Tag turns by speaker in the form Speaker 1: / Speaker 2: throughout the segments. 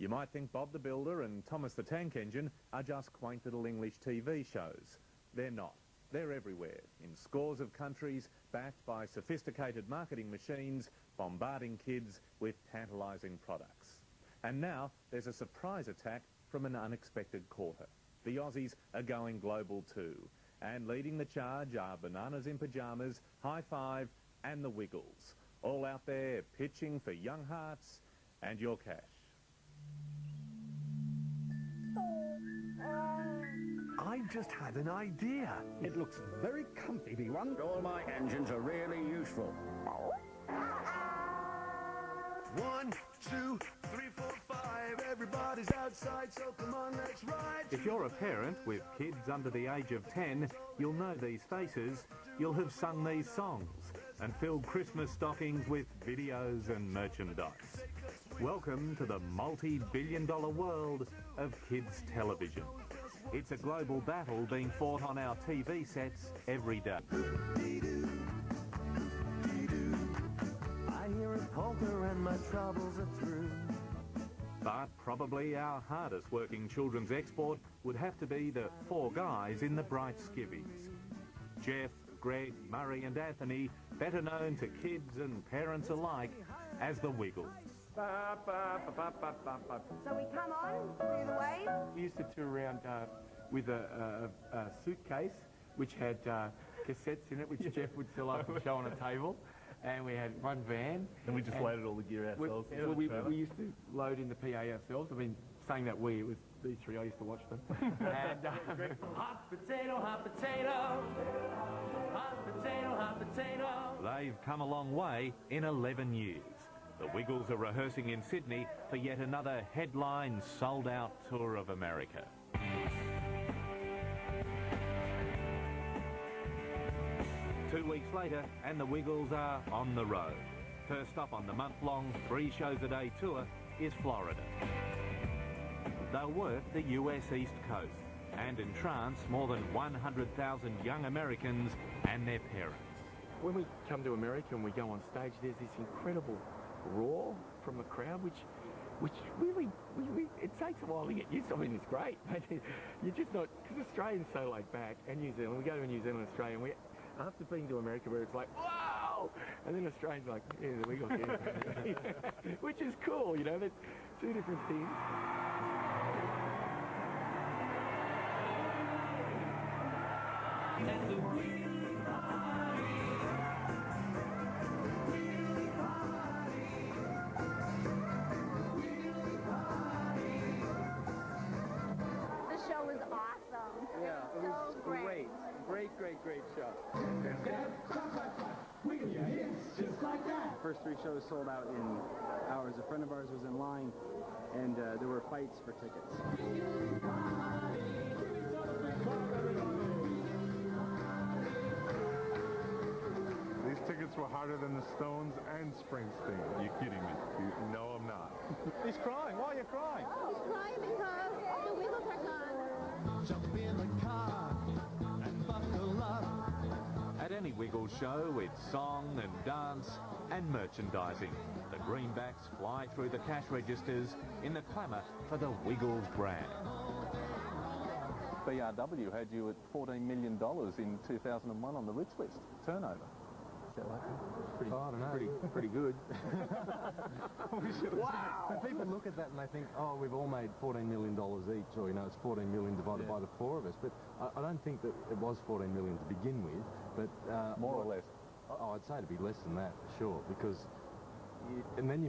Speaker 1: You might think Bob the Builder and Thomas the Tank Engine are just quaint little English TV shows. They're not. They're everywhere, in scores of countries, backed by sophisticated marketing machines, bombarding kids with tantalising products. And now there's a surprise attack from an unexpected quarter. The Aussies are going global too. And leading the charge are Bananas in Pyjamas, High Five and the Wiggles. All out there pitching for young hearts and your cash.
Speaker 2: I've just had an idea.
Speaker 3: It looks very comfy, V1.
Speaker 4: All my engines are really useful.
Speaker 2: 1, 2, 3, 4, 5. Everybody's outside, so come on, let's ride.
Speaker 1: If you're a parent with kids under the age of 10, you'll know these faces. You'll have sung these songs and filled Christmas stockings with videos and merchandise. Welcome to the multi-billion-dollar world of kids' television. It's a global battle being fought on our TV sets every day.
Speaker 2: I hear a polka and my troubles are through.
Speaker 1: But probably our hardest working children's export would have to be the four guys in the bright skivvies. Jeff, Greg, Murray and Anthony, better known to kids and parents alike as the Wiggles.
Speaker 5: So we come on through the wave.
Speaker 6: We used to tour around with a suitcase which had cassettes in it, which Jeff would fill up and show on a table. And we had one van.
Speaker 7: And we just loaded all the gear ourselves.
Speaker 6: We used to load in the PA ourselves. I've been saying that it was these three. I used to watch them. And,
Speaker 8: hot potato, hot potato, hot potato, hot potato.
Speaker 1: They've come a long way in 11 years. The Wiggles are rehearsing in Sydney for yet another headline sold-out tour of America. 2 weeks later, and the Wiggles are on the road. First stop on the month-long 3-shows-a-day tour is Florida. They'll work the US East Coast and entrance more than 100,000 young Americans and their parents.
Speaker 6: when we come to America and we go on stage, there's this incredible roar from the crowd, which really, it takes a while to get used to. I mean, it's great, but you're just not, because Australians so laid back, and New Zealand, we go to New Zealand and Australia, and after being to America where it's like, wow, and then Australians are like, yeah, the Wiggles, yeah. Which is cool, you know, that's two different things.
Speaker 5: Great show. First 3 shows sold out in hours. A friend of ours was in line, and there were fights for tickets.
Speaker 9: These tickets were harder than the Stones and Springsteen. Are you kidding me? No, I'm not.
Speaker 7: He's crying. Why are you crying?
Speaker 10: He's crying because the Wiggles are gone.
Speaker 2: Jump in the car and buckle up.
Speaker 1: At any Wiggles show, it's song and dance and merchandising. The greenbacks fly through the cash registers in the clamour for the Wiggles brand.
Speaker 7: BRW had you at $14 million in 2001 on the rich list, turnover.
Speaker 6: Pretty good.
Speaker 11: Wow! And people look at that and they think, oh, we've all made $14 million each, or, you know, it's 14 million divided by the 4 of us. But I don't think that it was 14 million to begin with, but...
Speaker 7: More or less.
Speaker 11: Oh, I'd say it'd be less than that, for sure, because... And then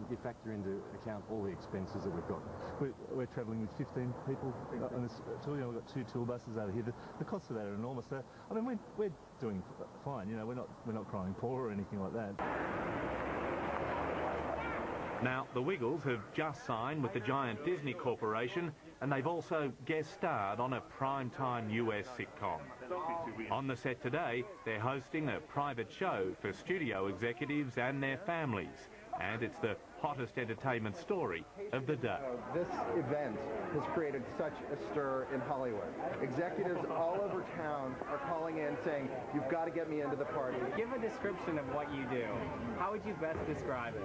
Speaker 11: you factor into account all the expenses that we've got.
Speaker 7: We're travelling with 15 people on this tour. You know, we've got 2 tour buses over here. The costs of that are enormous. So, I mean, we're doing fine. You know, we're not crying poor or anything like that.
Speaker 1: Now, the Wiggles have just signed with the giant Disney Corporation, and they've also guest starred on a primetime US sitcom. On the set today, they're hosting a private show for studio executives and their families, and it's the hottest entertainment story of the day.
Speaker 12: This event has created such a stir in Hollywood. Executives all over town are calling in saying, you've got to get me into the party.
Speaker 5: Give a description of what you do. How would you best describe it?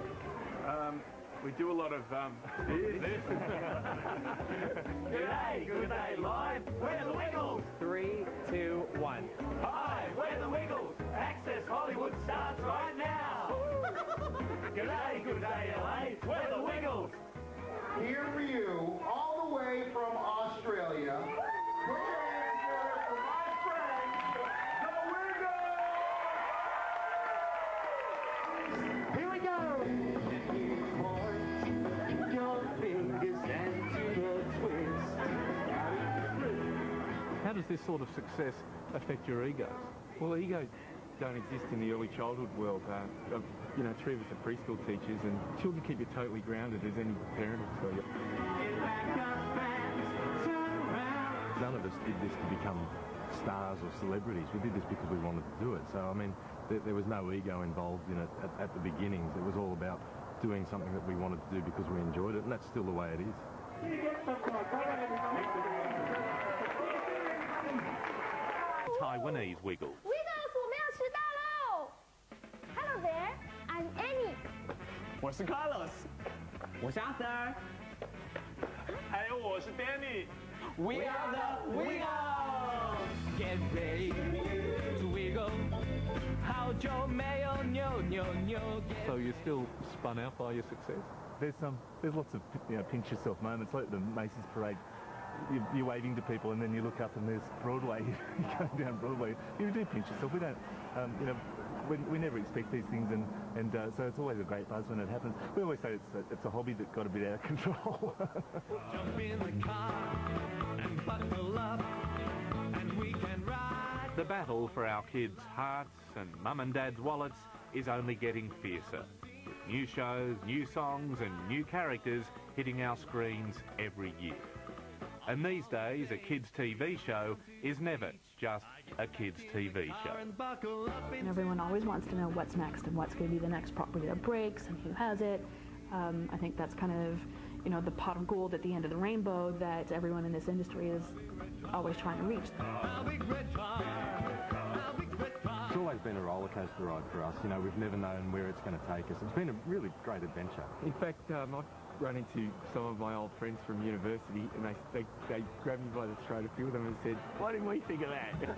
Speaker 6: We do a lot of this.
Speaker 8: G'day, good day live. We're the Wiggles.
Speaker 13: 3, 2, 1.
Speaker 8: Hi, we're the Wiggles. Access Hollywood starts right now. G'day, good day LA. We're the Wiggles.
Speaker 14: Here for you, all the way from Australia. Put your hands together for my friends, the Wiggles!
Speaker 8: Here we go. Point your fingers and to the twist.
Speaker 7: How does this sort of success affect your egos?
Speaker 6: Well, egos don't exist in the early childhood world. You know, 3 of us are preschool teachers, and children keep you totally grounded, as any parent will tell you.
Speaker 11: None of us did this to become stars or celebrities. We did this because we wanted to do it. So, I mean, there was no ego involved in it at the beginnings. It was all about doing something that we wanted to do because we enjoyed it, and that's still the way it is.
Speaker 15: Taiwanese Wiggle.
Speaker 10: Wiggles, 我们要迟到喽 ！Hello there, I'm Annie.
Speaker 13: 我是 Carlos， 我是 Arthur，
Speaker 6: 还有我是 Danny。
Speaker 13: We are the Wiggles.
Speaker 8: Get ready to wiggle. 好久没有扭扭扭。
Speaker 7: So you're still spun out by your success? There's lots of pinch yourself moments, like the Macy's parade. You're waving to people, and then you look up and there's Broadway. You're going down Broadway. You do pinch yourself. We don't, we never expect these things, and so it's always a great buzz when it happens. We always say it's a hobby that got a bit out of control.
Speaker 8: Jump in the car and buckle up, and we can ride.
Speaker 15: The battle for our kids' hearts and mum and dad's wallets is only getting fiercer. With new shows, new songs and new characters hitting our screens every year. And these days, a kids' TV show is never just a kids' TV show.
Speaker 16: Everyone always wants to know what's next and what's going to be the next property that breaks and who has it. I think that's kind of, the pot of gold at the end of the rainbow that everyone in this industry is always trying to reach.
Speaker 11: It's always been a roller coaster ride for us. We've never known where it's going to take us. It's been a really great adventure.
Speaker 6: In fact, I've run into some of my old friends from university, and they grabbed me by the throat, a few of them, and said, "Why didn't we think of that?"